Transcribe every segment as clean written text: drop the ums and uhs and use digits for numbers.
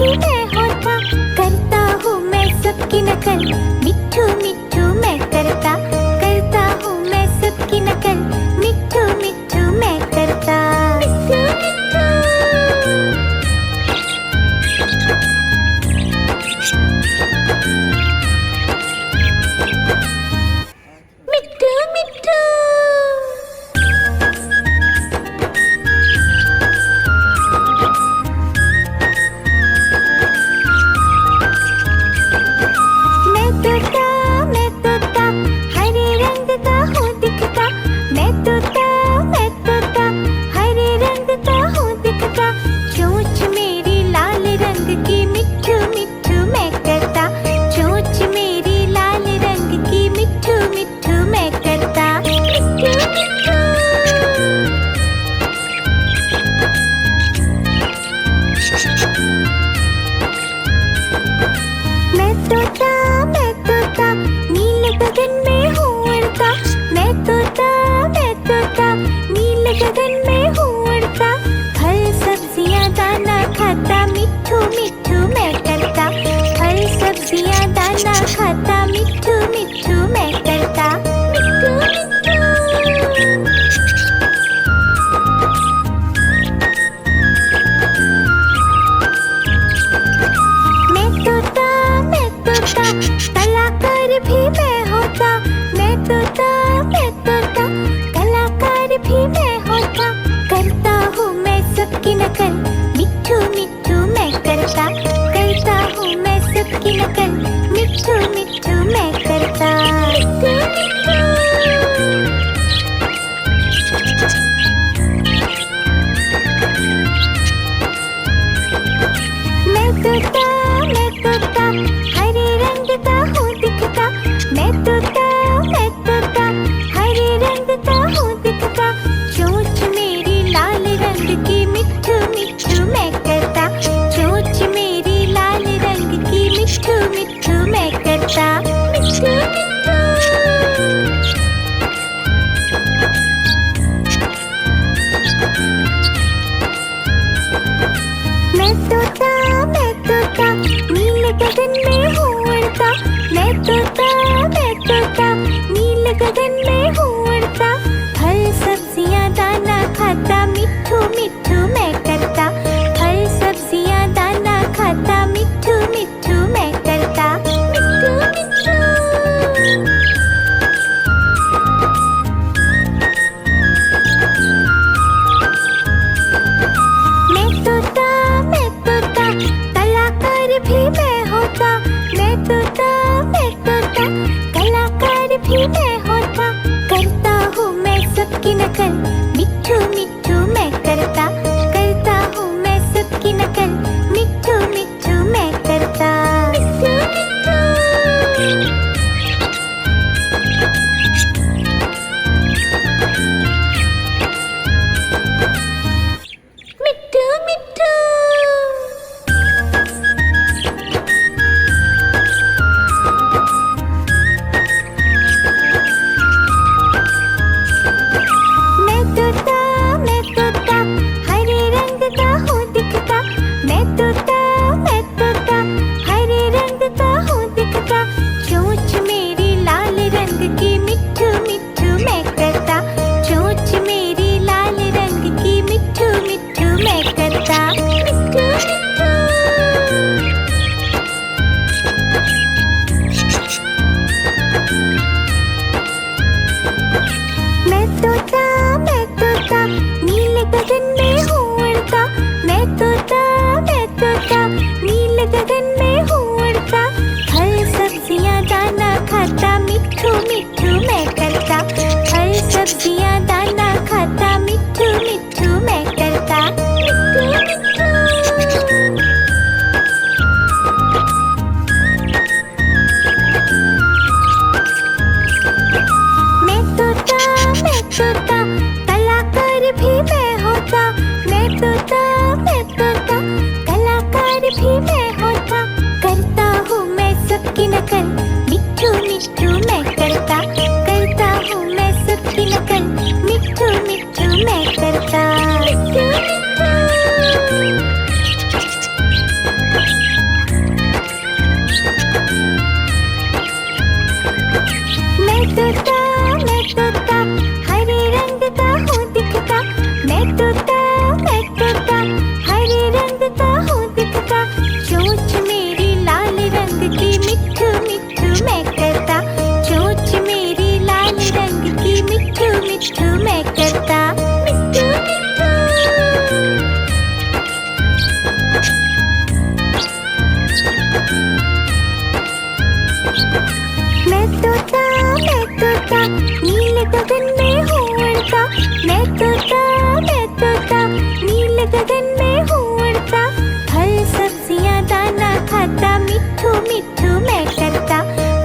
भी मैं होता, करता हूँ मैं सबकी नकल, मिट्ठू मिट्ठू मैं करता हूँ मैं सबकी नकल, मिट्ठू मिट्ठू मैं करता। मिट्ठू मिट्ठू मैं तोता हरे रंग का हूँ दिखता, मैं तोता हरे रंग का हूँ दिखता, चोंच मेरी लाल रंग की, मिट्ठू मिट्ठू मैं करता, चोंच मेरी लाल रंग की, मिट्ठू मिट्ठू मैं करता। मिट्ठू मिट्ठू मैं तोता नीले गगन में हूँ उड़ता, मैं तोता नीले गगन में हूँ उड़ता, फल सब्जियाँ दाना खाता, मिट्ठू मिट्ठू मैं करता, फल सब्जियाँ दाना खाता, मिट्ठू मिट्ठू मैं करता। मिट्ठू मिट्ठू मैं तोता कलाकार भी मैं होता, मैं तोता कलाकार भी मैं होता, करता हूँ मैं सबकी नकल, मिट्ठू मिट्ठू मैं करता हूँ मैं सबकी नकल, मिट्ठू मिट्ठू मैं करता। मैं तोता हरे रंग का हूँ दिखता, मैं तोता हरे रंग का हूँ दिखता, चोंच मेरी लाल रंग की, मिट्ठू मिट्ठू मैं करता, चोंच मेरी लाल रंग की, मिट्ठू मिट्ठू मैं करता। मिट्ठू मिट्ठू मैं तोता नीले गगन में हूँ उड़ता, मैं तोता नीले गगन में हूँ उड़ता, फल सब्जियाँ दाना खाता, मिट्ठू मिट्ठू मैं करता, फल सब्जियाँ दाना खाता, मिट्ठू मिट्ठू मैं करता। मिट्ठू मिट्ठू मैं तोता कलाकार भी मैं होता, मैं तोता कलाकार भी मैं होता, करता हूँ मैं सबकी नकल, मिट्ठू मिट्ठू मैं करता हूँ मैं सबकी नकल, मिट्ठू मिट्ठू मैं करता। मिट्ठू मिट्ठू मिट्ठू मैं तोता हरे रंग का हूँ दिखता, मैं तोता हरे रंग का हूँ दिखता, चोंच मेरी लाल रंग की, मिट्ठू मिट्ठू मैं करता, चोंच मेरी लाल रंग की, मिट्ठू मिट्ठू मैं करता। मिट्ठू मिट्ठू मैं तोता नीले गगन में हूँ उड़ता, मैं तोता नीले गगन में हूँ उड़ता, फल सब्जियाँ दाना खाता, मिट्ठू मिट्ठू मैं करता, फल सब्जियाँ दाना खाता, मिट्ठू मिट्ठू मैं करता। मिट्ठू मिट्ठू मैं तोता कलाकार भी मैं होता, मैं तोता कलाकार भी मैं होता, कर रंग की मिट्ठू मिट्ठू मैं करता, चोंच मेरी लाल रंग की मिट्ठू मिट्ठू मैं करता, मिट्ठू मिट्ठू। मैं तोता नीले गगन में हूँ उड़ता, मैं तोता नीले गगन में हूँ उड़ता, फल सब्जियाँ दाना खाता मिट्ठू मिट्ठू मैं करता,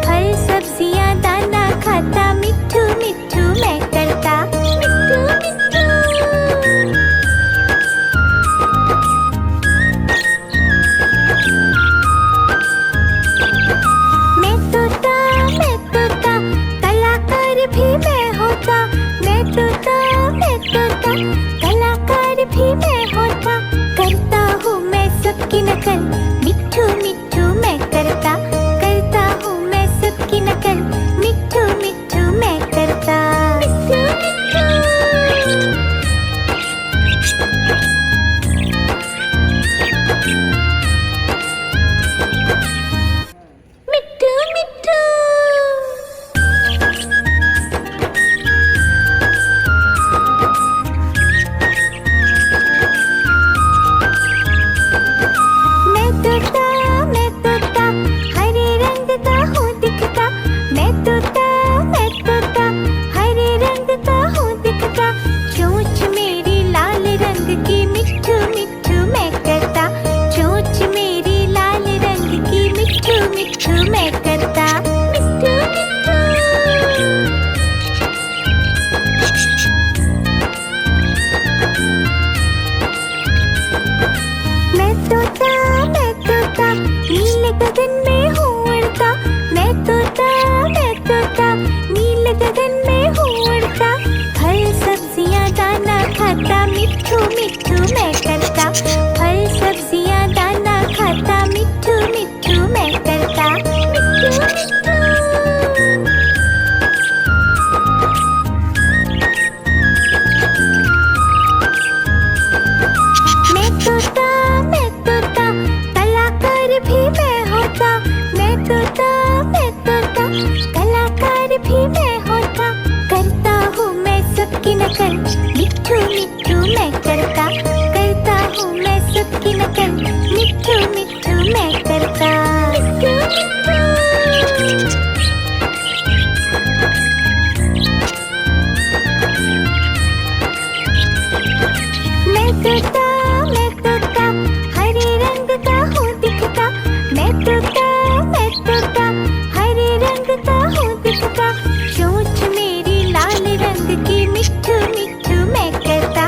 फल सब्जियाँ दाना खाता मिट्ठू मिट्ठू मैं करता, मिट्ठू मिट्ठू। मैं तोता कलाकार भी मैं होता, मैं तोता कलाकार भी मैं होता, करता हूँ मैं सबकी नकल मिट्ठू मिट्ठू मैं करता, करता हूँ मैं सबकी नकल मिट्ठू मिट्ठू मैं करता, मिट्ठू मिट्ठू। मिट्ठू मिट्ठू। मैं तोता हरे रंग का हूँ दिखता, मैं तोता हरे रंग का हूँ दिखता, चोंच मेरी लाल रंग की मिट्ठू मिट्ठू मैं करता, चोंच मेरी लाल रंग की मिट्ठू मिट्ठू मैं करता, मिट्ठू मिट्ठू। मैं तोता नीले गगन में हूँ उड़ता, मैं तोता नीले गगन में हूँ उड़ता, फल सब्जियाँ दाना खाता मिट्ठू मिट्ठू मैं करता, फल सब्जियाँ दाना खाता मिट्ठू मिट्ठू मैं करता, मिट्ठू मिट्ठू। मैं तोता कलाकार भी मैं होता, मैं तोता कलाकार भी मैं होता, करता हूँ मैं सबकी नकल मिट्ठू मिट्ठू मैं करता, करता हूँ मैं सबकी नकल मिट्ठू मिट्ठू मैं करता, मिट्ठू मिट्ठू। मैं तोता हरे रंग का हूँ दिखता, मैं तोता हरे रंग का हूँ दिखता, चोंच मेरी लाल रंग की मिट्ठू मिट्ठू मैं करता,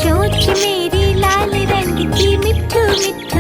चोंच मेरी लाल रंग की मिट्ठू मिट्ठू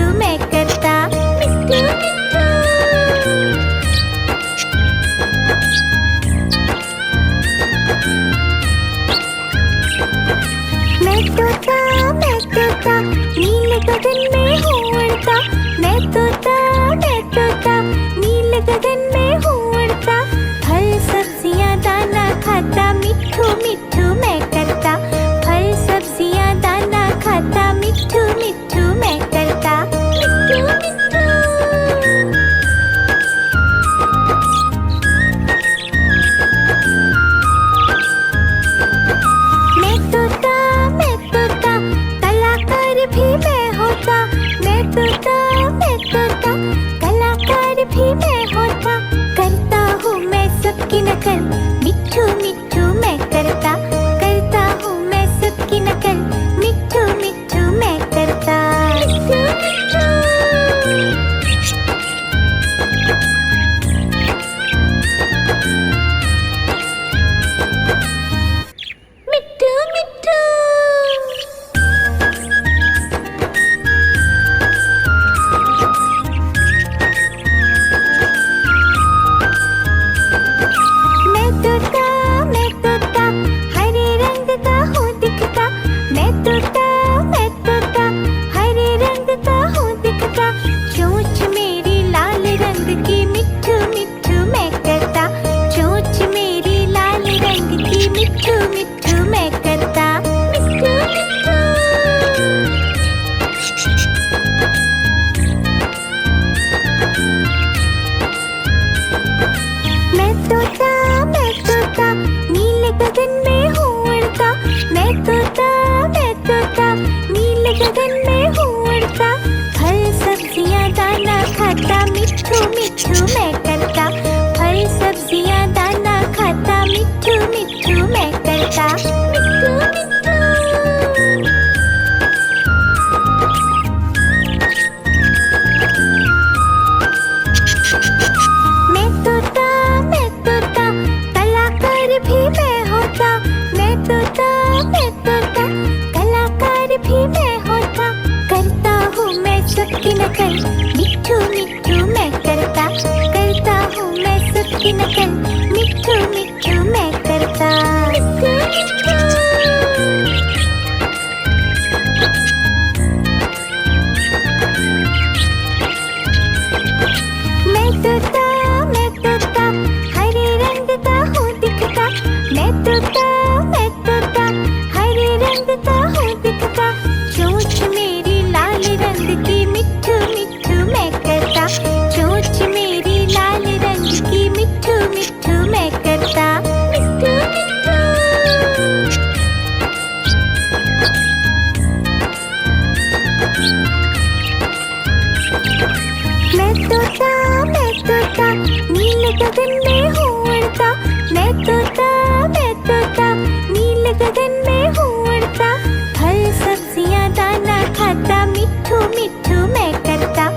मैं तोता नीले गगन में हूँ उड़ता। मैं तोता नीले गगन में हूँ उड़ता। फल सब्जियाँ दाना खाता मिट्ठू मिट्ठू मैं करता।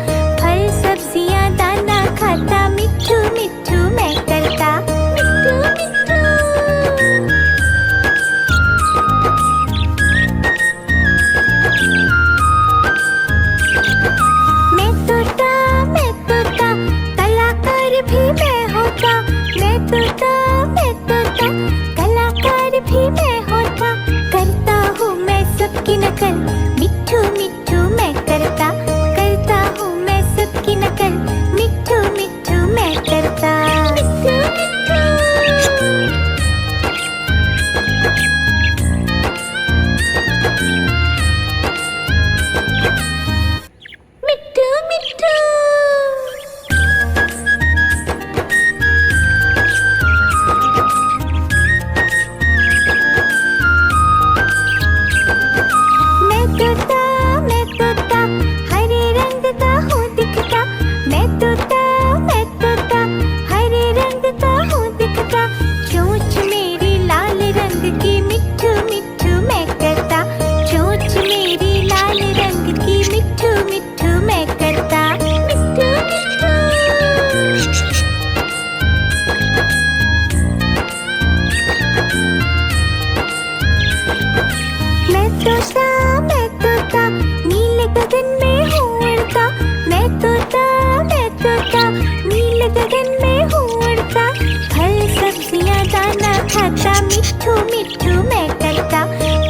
फल सब्जियाँ दाना खाता मिट्ठू मिट्ठू मैं करता। मिट्ठू मिट्ठू। मैं तोता कलाकार भी मैं होता। मैं तोता कलाकार भी मैं होता। करता हूँ मैं सबकी नकल मिट्ठू मिट्ठू मैं करता। करता हूँ मैं सबकी नकल मिट्ठू मिट्ठू मैं करता। मिट्ठू मिट्ठू। मिट्ठू मिट्ठू। मैं तोता हरे रंग का हूँ दिखता। मैं तोता हरे रंग का हूँ दिखता। चोंच मेरी लाल रंग की मिट्ठू मिट्ठू मैं करता। चोंच मेरी लाल रंग की मिट्ठू मिट्ठू मैं करता। मिट्ठू मिट्ठू। मैं तोता नीले गगन में हूँ उड़ता। मैं तोता नीले गगन में हूँ उड़ता। फल सब्जियाँ दाना खाता मिट्ठू मिट्ठू मैं करता।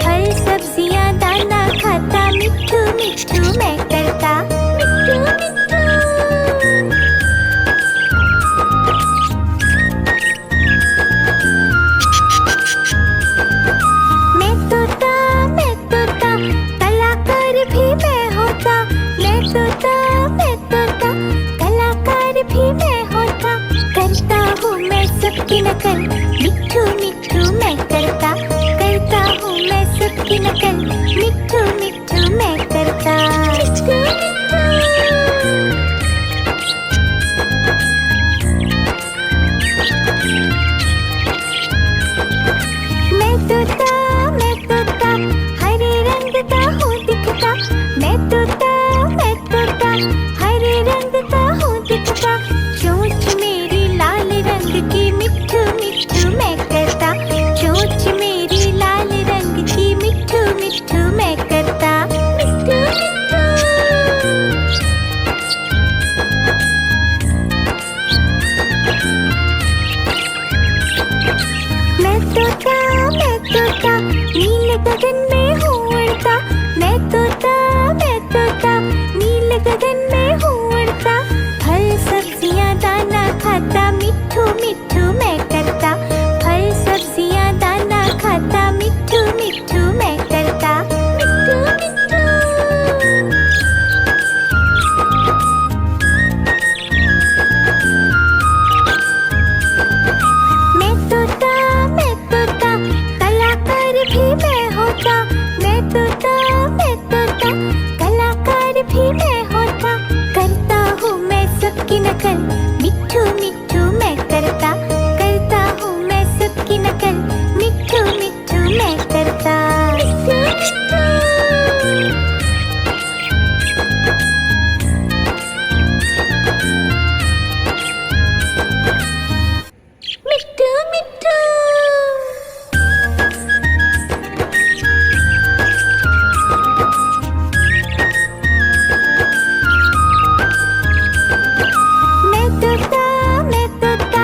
फल सब्जियाँ दाना खाता मिट्ठू मिट्ठू मैं करता। मिट्ठू मिट्ठू। मैं तोता कलाकार भी मैं होता। मैं तोता कलाकार भी मैं होता। करता हूँ मैं सबकी नकल मिट्ठू मिट्ठू मैं करता। करता हूँ मैं सबकी नकल मिट्ठू मिट्ठू मैं करता। मिट्ठू मिट्ठू। मैं तोता हरे रंग का हूँ दिखता। मैं तोता हरे रंग का हूँ दिखता। चोंच मेरी लाल रंग की मिट्ठू मिट्ठू मैं करता। चोंच मेरी लाल रंग की मिट्ठू मिट्ठू मैं करता। मिट्ठू मिट्ठू। मैं तोता नीले गगन में हूँ उड़ता। मैं तोता नीले गगन में हूँ उड़ता। फल सब्जियाँ दाना खाता मिट्ठू मिट्ठू मैं करता। फल सब्जियाँ दाना खाता मिट्ठू मिट्ठू मैं करता। मिट्ठू मिट्ठू। मैं तोता कलाकार भी मैं होता। मैं तोता कलाकार भी मैं होता। करता हूँ मैं सबकी नकल मिट्ठू मिट्ठू मैं करता। करता हूँ मैं सबकी नकल मिट्ठू मिट्ठू मैं करता। मिट्ठू मिट्ठू। मिट्ठू मिट्ठू। मैं तोता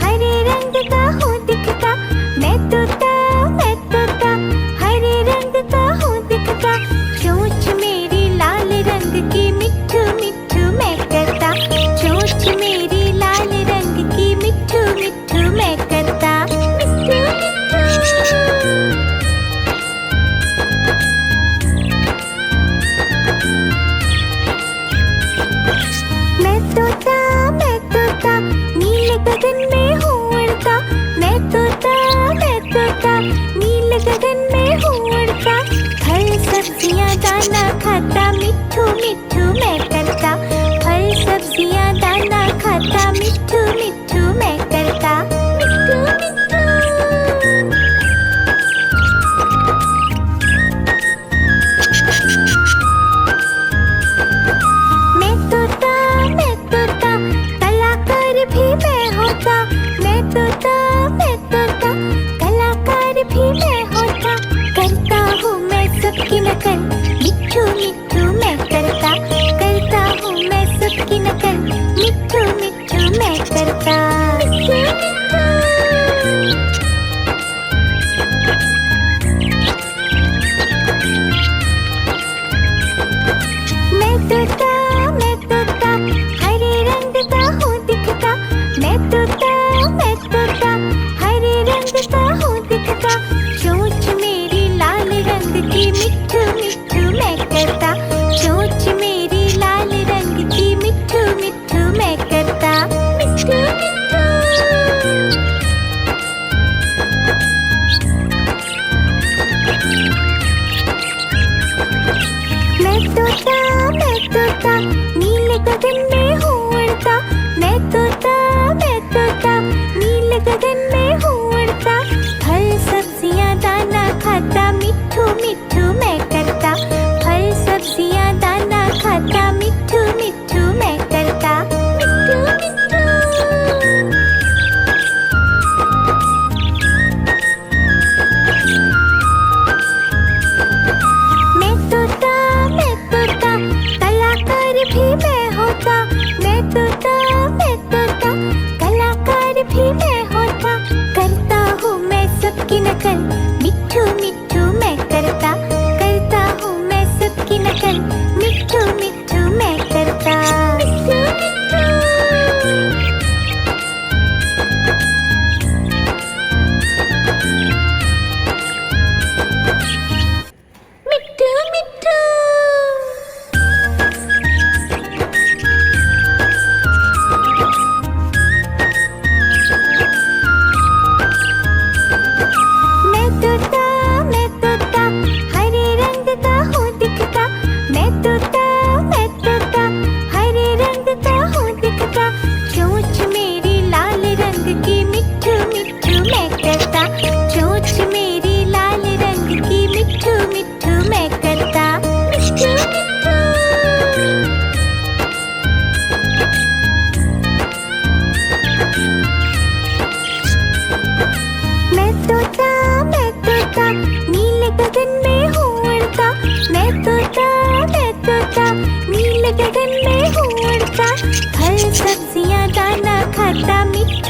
हरे रंग का हूँ दिखता। मैं तोता हरे रंग का हूँ दिखता। चोंच मेरी लाल रंग की मिट्ठू मिट्ठू मैं करता। चोंच मेरी लाल रंग की मिट्ठू मिट्ठू मैं करता। मिट्ठू मिट्ठू। मैं तोता नीले गगन में हूँ उड़ता। मैं तोता नीले गगन में हूँ उड़ता। फल सब्जियाँ दाना खाता मिट्ठू मिट्ठू मैं करता। फल सब्जियाँ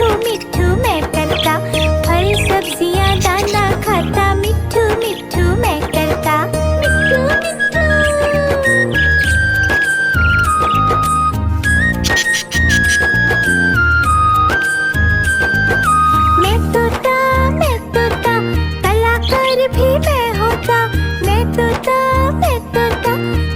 मिट्ठू मिट्ठू मैं करता, फल सब्जियां दाना खाता, मिट्ठू मिट्ठू मैं करता, मिट्ठू मिट्ठू। मैं तोता कलाकार भी मैं होता, मैं तोता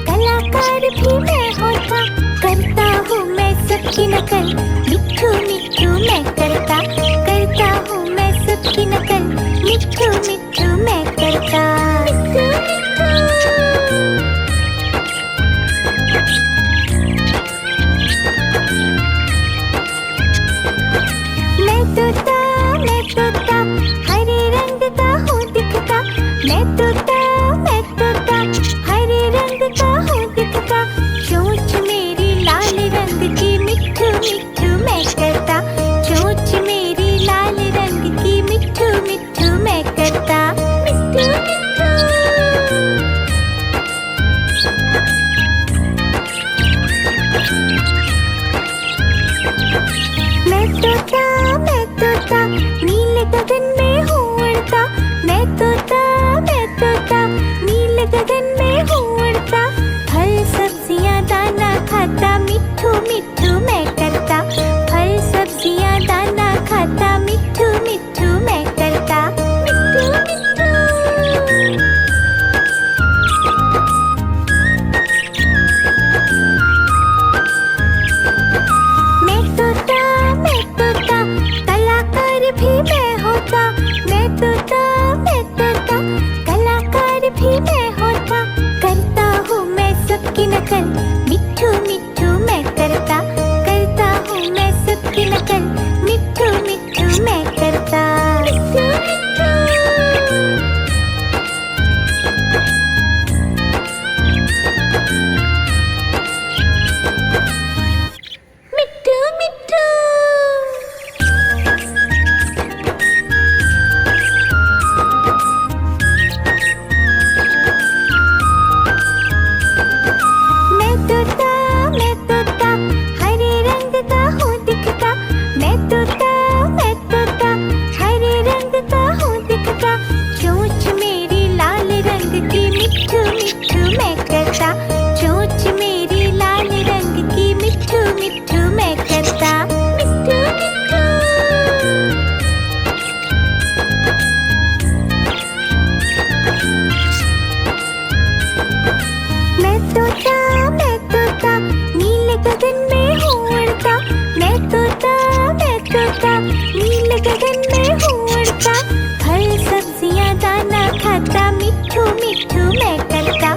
कलाकार भी मैं होता, करता हूँ मैं सबकी नकल, मिट्ठू मिट्ठू मैं करता, करता हूँ मैं सबकी नकल, मिट्ठू मिट्ठू मैं करता, मिट्ठू मिट्ठू। मैं तोता हरे रंग का हूँ दिखता, मैं तोता हरे रंग का हूँ दिखता, चोंच मेरी लाल रंग की, मिट्ठू मिट्ठू मैं करता, चोंच मेरी लाल रंग की, मिट्ठू मिट्ठू मैं करता, मिट्ठू मिट्ठू। मैं तोता नीले गगन में हूँ उड़ता, मैं तोता नीले गगन में हूँ उड़ता, फल सब्जियां दाना खाता, मिट्ठू मिट्ठू मैं करता, फल सब्जियां दाना खाता, मिट्ठू मिट्ठू मैं करता, मिट्ठू मिट्ठू। मैं तोता कलाकार भी मैं होता, मैं तोता कलाकार भी मैं होता, करता हूँ मैं सबकी नकल, मिट्ठू मिट्ठू मैं करता, करता हूँ मैं सबकी नकल, मिट्ठू मिट्ठू मैं करता, मिट्ठू मिट्ठू। मिट्ठू मिट्ठू। मैं तोता हरे रंग का हूँ दिखता, मैं तोता हरे रंग का हूँ दिखता, चोंच मेरी लाल रंग की, मिट्ठू मिट्ठू मैं करता, चोंच मेरी लाल रंग की, मिट्ठू मिट्ठू मैं करता, मिट्ठू मिट्ठू। मैं तोता नीले गगन में हूँ उड़ता, मैं तोता नीले गगन में हूँ उड़ता, फल सब्जियां दाना खाता, मिट्ठू मिट्ठू मैं करता,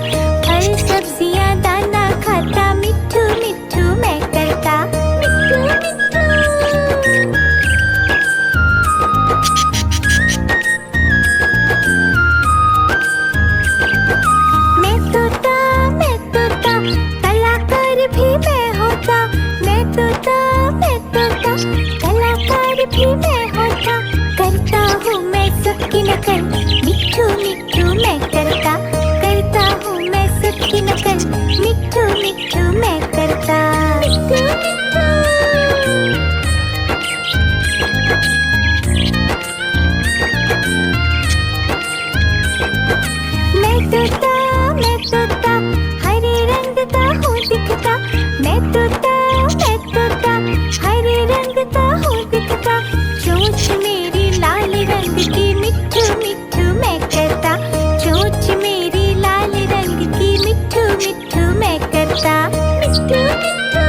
फल सब्जियां दाना खाता, मिट्ठू मिट्ठू मैं करता, मिट्ठू मिट्ठू। मैं तोता कलाकार भी मैं होता, मैं तोता कलाकार भी मैं होता, करता हूँ मैं सबकी नकल, मिट्ठू मिट्ठू मैं करता, करता हूँ मैं सबकी नकल, मिट्ठू मिट्ठू मैं करता, मिट्ठू मिट्ठू। मैं तोता हरे रंग का हूँ दिखता, मैं तोता हरे रंग का हूँ दिखता, चोंच मेरी लाल रंग की, मिट्ठू मिट्ठू मैं करता, चोंच मेरी लाल रंग की, मिट्ठू मिट्ठू मैं करता, मिट्ठू मिट्ठू।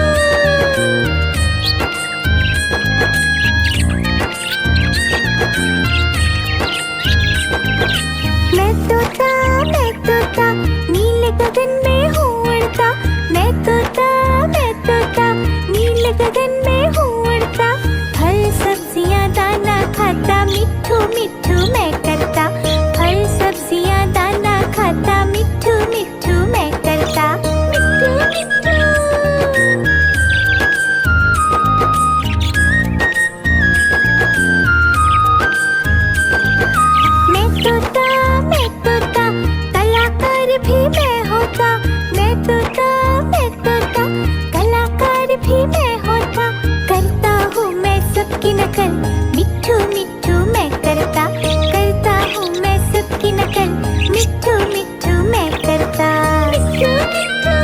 मैं तोता नीले गगन में हूँ उड़ता, मैं तोता नीले गगन में हूँ उड़ता, फल सब्जियां दाना खाता, मिट्ठू मिट्ठू मैं नकल, मिट्ठू मिट्ठू मैं करता, करता हूँ मैं सबकी नकल, मिट्ठू मिट्ठू मैं करता। मिट्ठू मिट्ठू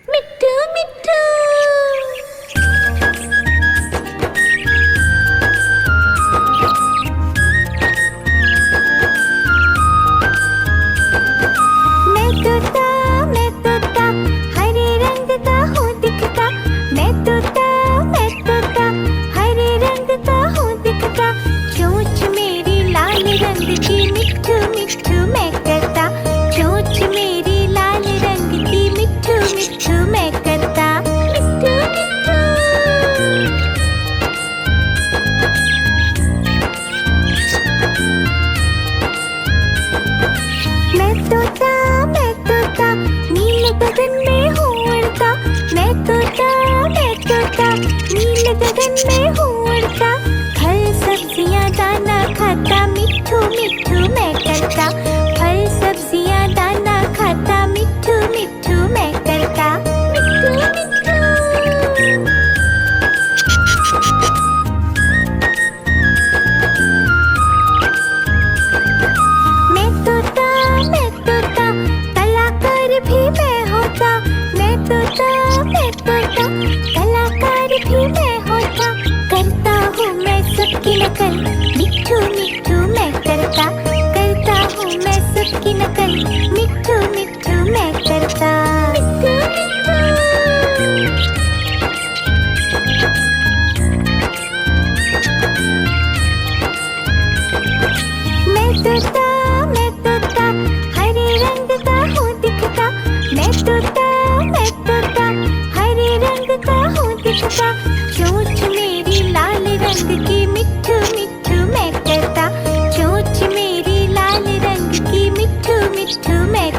मिट्ठू मिट्ठू मैं तोता हरे रंग का हूँ दिखता, मैं तोता हरे रंग का हूँ दिखता, चोंच मेरी लाल रंग की, मिट्ठू मिट्ठू मैं करता, चोंच मेरी लाल रंग की, मिट्ठू मिट्ठू मैं करता। मिट्ठू मिट्ठू मैं तोता नील गगन में हूँ उड़ता, मैं तोता नील गगन में हूँ उड़ता, फल सब्जियाँ दाना खाता, मिट्ठू मिट्ठू मैं करता, फल सब्जियाँ दाना खाता, मिट्ठू मिट्ठू मैं करता। मिट्ठू मिट्ठू मैं तोता कलाकार भी मैं होता, मैं तोता कलाकार भी मैं होता, करता हूँ मैं सबकी नकल, मिट्ठू मिट्ठू मैं करता, करता हूँ मैं सबकी नकल, मिट्ठू मिट्ठू मैं करता। मिट्ठू मिट्ठू मैं तोता हरे रंग का हूँ दिखता, मैं तोता हरे रंग का हूँ दिखता, चोंच मेरी लाल रंग की, मिट्ठू मिट्ठू मैं करता, चोंच मेरी लाल रंग की, मिट्ठू मिट्ठू मैं